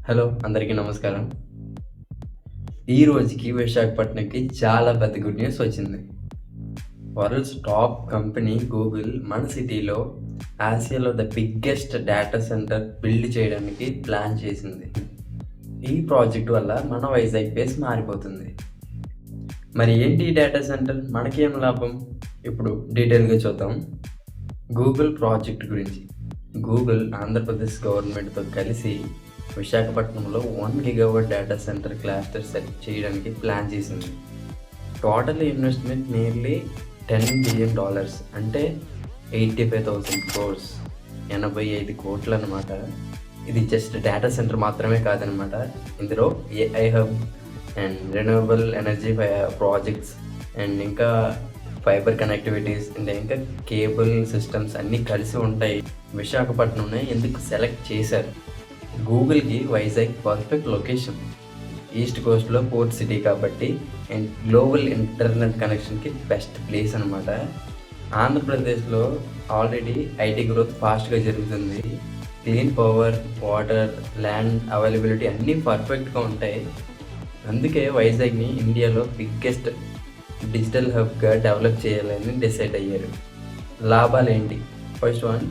Hello అందరికీ నమస్కారం. ఈ రోజుకి విశాఖపట్నంకి చాలా పెద్ద గుడ్ న్యూస్ వచ్చింది. వరల్డ్స్ టాప్ కంపెనీ గూగుల్ మన సిటీలో ఆసియాలో the biggest data centre build చేయడానికి ప్లాన్ చేసింది. ఈ ప్రాజెక్ట్ వల్ల మన వైజాగ్ బేస్ మారిపోతుంది. మరి ఏంటి ఈ డేటా సెంటర్, మనకేం లాభం? ఇప్పుడు డీటెయిల్గా చూద్దాం. గూగుల్ ప్రాజెక్ట్ గురించి. గూగుల్ ఆంధ్రప్రదేశ్ గవర్నమెంట్తో కలిసి విశాఖపట్నంలో 1 gigawatt data centre cluster set చేయడానికి ప్లాన్ చేసింది. టోటల్ ఇన్వెస్ట్మెంట్ నియర్లీ $10 బిలియన్, అంటే 85,000 crores, 85 కోట్లు అనమాట. ఇది జస్ట్ డేటా సెంటర్ మాత్రమే కాదనమాట. ఇందులో AI hub and renewable energy projects and ఇంకా ఫైబర్ కనెక్టివిటీస్ అండ్ ఇంకా కేబుల్ సిస్టమ్స్ అన్నీ కలిసి ఉంటాయి. విశాఖపట్నంనే ఎందుకు సెలెక్ట్ చేశారు? గూగుల్కి వైజాగ్ పర్ఫెక్ట్ లొకేషన్, ఈస్ట్ కోస్ట్లో పోర్ట్ సిటీ కాబట్టి అండ్ గ్లోబల్ ఇంటర్నెట్ కనెక్షన్కి బెస్ట్ ప్లేస్ అనమాట. ఆంధ్రప్రదేశ్లో ఆల్రెడీ ఐటీ గ్రోత్ ఫాస్ట్గా జరుగుతుంది. Clean power, water, land availability అన్నీ పర్ఫెక్ట్గా ఉంటాయి. అందుకే వైజాగ్ని ఇండియాలో బిగ్గెస్ట్ డిజిటల్ హబ్గా డెవలప్ చేయాలని డిసైడ్ అయ్యారు. లాభాలు ఏంటి? ఫస్ట్ వన్,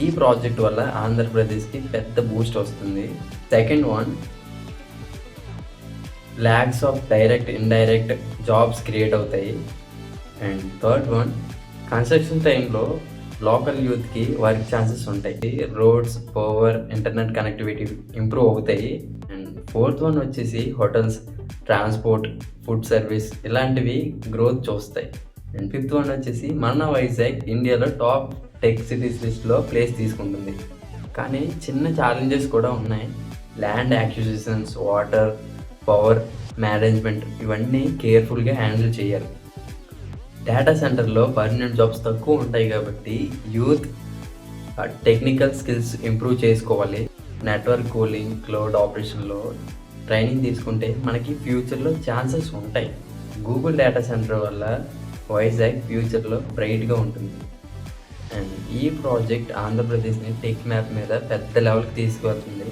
ఈ ప్రాజెక్ట్ వల్ల ఆంధ్రప్రదేశ్కి పెద్ద బూస్ట్ వస్తుంది. Second one, lakhs of direct indirect jobs create అవుతాయి. అండ్ థర్డ్ వన్, కన్స్ట్రక్షన్ టైంలో లోకల్ యూత్కి వర్క్ ఛాన్సెస్ ఉంటాయి. Roads, power, internet connectivity improve అవుతాయి. అండ్ ఫోర్త్ వన్ వచ్చేసి హోటల్స్, ట్రాన్స్పోర్ట్, ఫుడ్ సర్వీస్ ఇలాంటివి గ్రోత్ చూస్తాయి. అండ్ ఫిఫ్త్ వన్ వచ్చేసి మన వైజాగ్ ఇండియాలో టాప్ టెక్ సిటీస్ లిస్ట్లో ప్లేస్ తీసుకుంటుంది. కానీ చిన్న ఛాలెంజెస్ కూడా ఉన్నాయి. ల్యాండ్ యాక్విజిషన్స్, వాటర్, పవర్ మేనేజ్మెంట్ ఇవన్నీ కేర్ఫుల్గా హ్యాండిల్ చేయాలి. డేటా సెంటర్లో పర్మనెంట్ జాబ్స్ తక్కువ ఉంటాయి కాబట్టి యూత్ టెక్నికల్ స్కిల్స్ ఇంప్రూవ్ చేసుకోవాలి. నెట్వర్క్ కూలింగ్, క్లౌడ్ ఆపరేషన్లో ట్రైనింగ్ తీసుకుంటే మనకి ఫ్యూచర్లో ఛాన్సెస్ ఉంటాయి. గూగుల్ డేటా సెంటర్ వల్ల వైజాగ్ ఫ్యూచర్లో బ్రైట్గా ఉంటుంది. అండ్ ఈ ప్రాజెక్ట్ ఆంధ్రప్రదేశ్ని టెక్ మ్యాప్ మీద పెద్ద లెవెల్కి తీసుకువెళ్తుంది.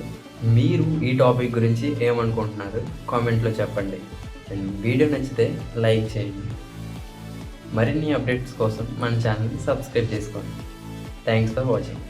మీరు ఈ టాపిక్ గురించి ఏమనుకుంటున్నారు కామెంట్లో చెప్పండి. అండ్ వీడియో నచ్చితే లైక్ చేయండి. మరిన్ని అప్డేట్స్ కోసం మన ఛానల్ని సబ్స్క్రైబ్ చేసుకోండి. Thanks for watching.